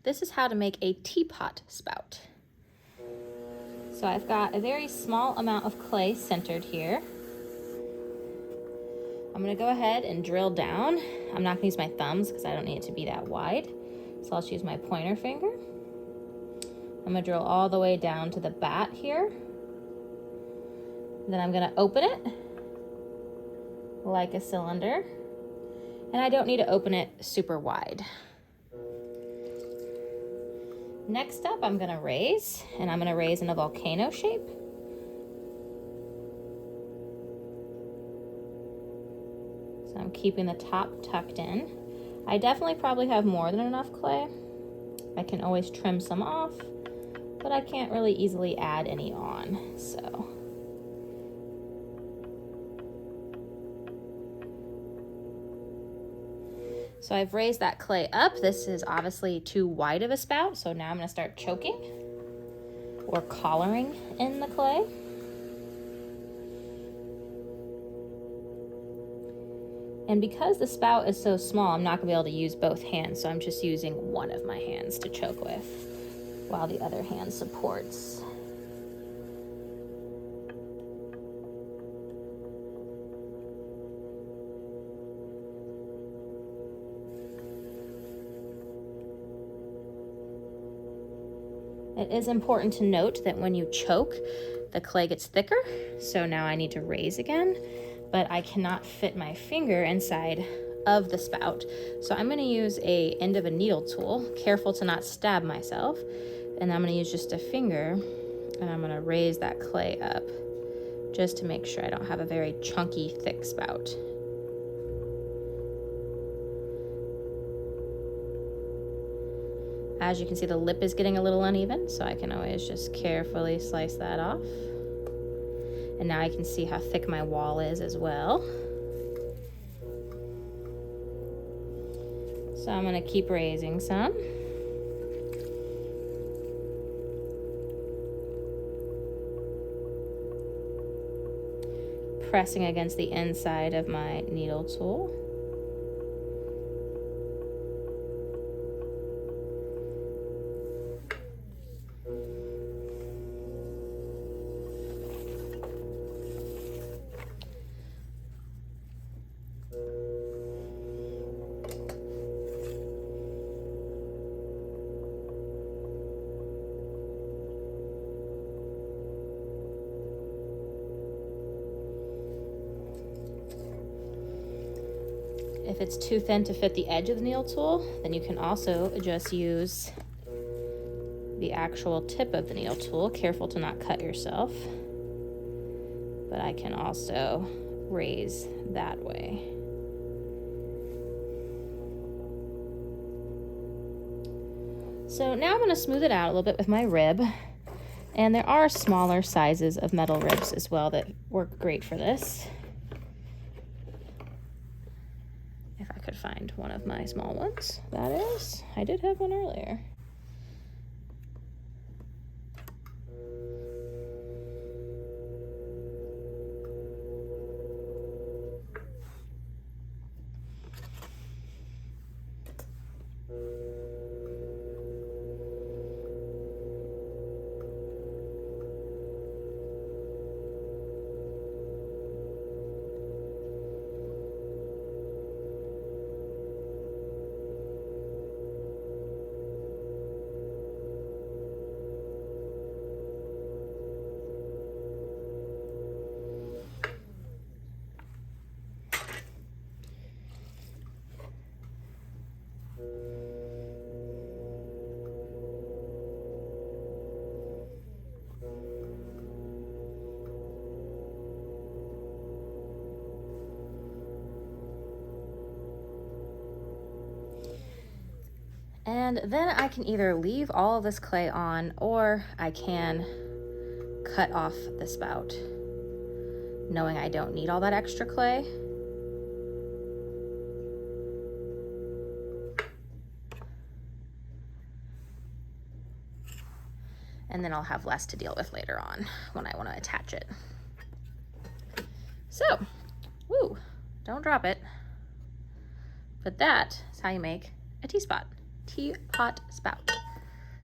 This is how to make a teapot spout. So I've got a very small amount of clay centered here. I'm gonna go ahead and drill down. I'm not gonna use my thumbs because I don't need it to be that wide. So I'll just use my pointer finger. I'm gonna drill all the way down to the bat here. Then I'm gonna open it like a cylinder. And I don't need to open it super wide. Next up, I'm gonna raise, and I'm gonna raise in a volcano shape. So I'm keeping the top tucked in. I definitely probably have more than enough clay. I can always trim some off, but I can't really easily add any on, so. So I've raised that clay up. This is obviously too wide of a spout, so now I'm gonna start choking or collaring in the clay. And because the spout is so small, I'm not gonna be able to use both hands, so I'm just using one of my hands to choke with while the other hand supports. It is important to note that when you choke, the clay gets thicker, so now I need to raise again, but I cannot fit my finger inside of the spout. So I'm gonna use a end of a needle tool, careful to not stab myself, and I'm gonna use just a finger, and I'm gonna raise that clay up just to make sure I don't have a very chunky, thick spout. As you can see, the lip is getting a little uneven, so I can always just carefully slice that off. And now I can see how thick my wall is as well. So I'm gonna keep raising some. Pressing against the inside of my needle tool. If it's too thin to fit the edge of the needle tool, then you can also just use the actual tip of the needle tool. Careful to not cut yourself. But I can also raise that way. So now I'm going to smooth it out a little bit with my rib. And there are smaller sizes of metal ribs as well that work great for this. If I could find one of my small ones, that is. I did have one earlier. And then I can either leave all of this clay on, or I can cut off the spout, knowing I don't need all that extra clay. And then I'll have less to deal with later on when I want to attach it. So, woo, don't drop it. But that is how you make a teapot spout.